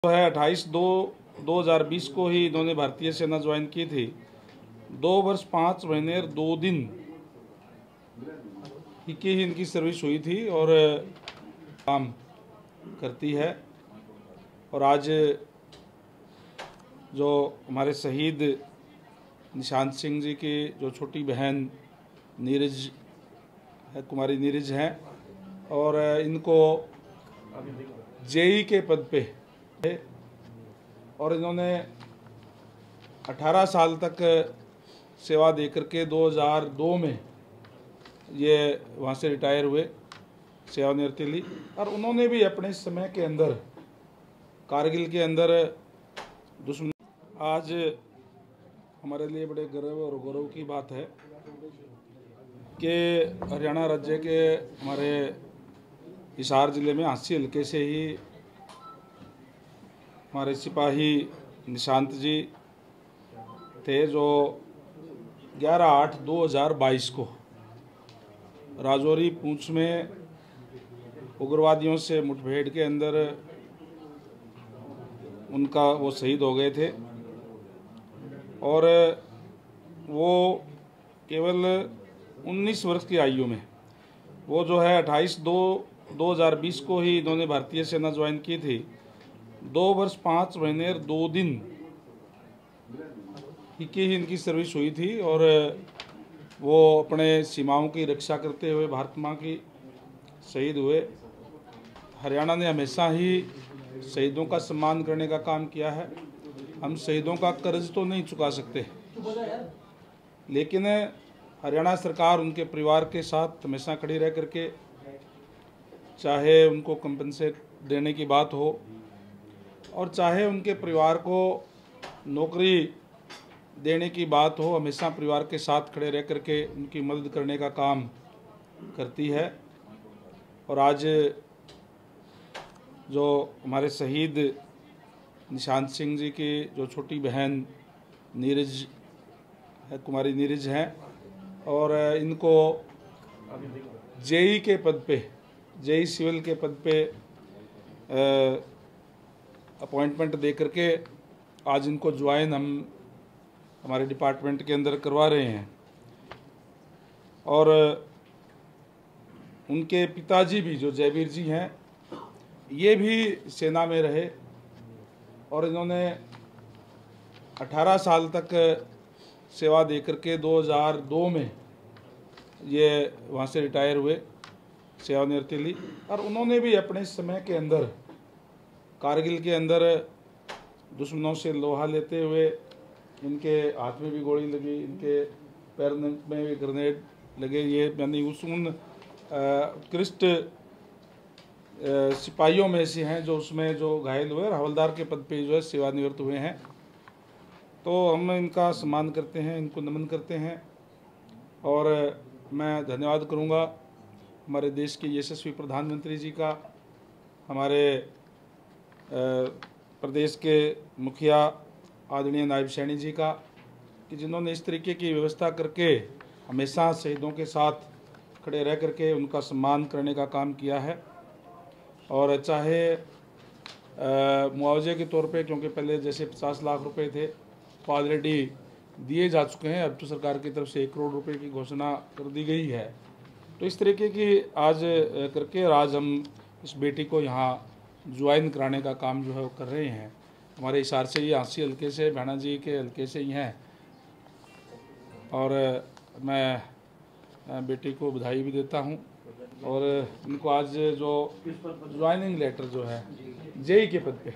है 28/2/2020 को ही इन्होंने भारतीय सेना ज्वाइन की थी। 2 वर्ष 5 महीने और 2 दिन की इनकी सर्विस हुई थी और काम करती है। और आज जो हमारे शहीद निशांत सिंह जी की जो छोटी बहन नीरज है, कुमारी नीरज हैं, और इनको जेई के पद पे और इन्होंने 18 साल तक सेवा दे करके 2002 में ये वहाँ से रिटायर हुए, सेवानिवृत्ति ली। और उन्होंने भी अपने समय के अंदर कारगिल के अंदर दुश्मन। आज हमारे लिए बड़े गर्व और गौरव की बात है कि हरियाणा राज्य के हमारे हिसार ज़िले में हांसी हल्के से ही हमारे सिपाही निशांत जी थे, जो 11/8/2022 को राजौरी पूंछ में उग्रवादियों से मुठभेड़ के अंदर उनका वो शहीद हो गए थे। और वो केवल 19 वर्ष की आयु में, वो जो है 28/2/2020 को ही इन्होंने भारतीय सेना ज्वाइन की थी। 2 वर्ष 5 महीने और 2 दिन की इनकी सर्विस हुई थी और वो अपने सीमाओं की रक्षा करते हुए भारत माँ की शहीद हुए। हरियाणा ने हमेशा ही शहीदों का सम्मान करने का काम किया है। हम शहीदों का कर्ज तो नहीं चुका सकते, लेकिन हरियाणा सरकार उनके परिवार के साथ हमेशा खड़ी रह करके, चाहे उनको कंपनसेट देने की बात हो और चाहे उनके परिवार को नौकरी देने की बात हो, हमेशा परिवार के साथ खड़े रह करके उनकी मदद करने का काम करती है। और आज जो हमारे शहीद निशांत सिंह जी की जो छोटी बहन नीरज है, कुमारी नीरज हैं, और इनको जेई के पद पे, जेई सिविल के पद पे अपॉइंटमेंट दे करके आज इनको ज्वाइन हम हमारे डिपार्टमेंट के अंदर करवा रहे हैं। और उनके पिताजी भी जो जयवीर जी हैं, ये भी सेना में रहे और इन्होंने 18 साल तक सेवा दे करके 2002 में ये वहाँ से रिटायर हुए, सेवानिवृत्ति ली। और उन्होंने भी अपने समय के अंदर कारगिल के अंदर दुश्मनों से लोहा लेते हुए, इनके हाथ में भी गोली लगी, इनके पैर में भी ग्रेनेड लगे, ये यानी उन उत्कृष्ट सिपाहियों में से हैं जो उसमें जो घायल हुए और हवलदार के पद पे जो है सेवानिवृत्त हुए हैं। तो हम इनका सम्मान करते हैं, इनको नमन करते हैं। और मैं धन्यवाद करूंगा हमारे देश के यशस्वी प्रधानमंत्री जी का, हमारे प्रदेश के मुखिया आदरणीय नायब सैनी जी का, कि जिन्होंने इस तरीके की व्यवस्था करके हमेशा शहीदों के साथ खड़े रह करके उनका सम्मान करने का काम किया है। और चाहे मुआवजे के तौर पे, क्योंकि पहले जैसे 50 लाख रुपए थे तो ऑलरेडी दिए जा चुके हैं, अब तो सरकार की तरफ से 1 करोड़ रुपए की घोषणा कर दी गई है। तो इस तरीके की आज करके आज हम इस बेटी को यहाँ ज्वाइन कराने का काम जो है वो कर रहे हैं। हमारे हिसार से ये हांसी हल्के से, भैणा जी के हल्के से ही हैं। और मैं बेटी को बधाई भी देता हूँ। और इनको आज जो ज्वाइनिंग लेटर जो है जेई के पद पे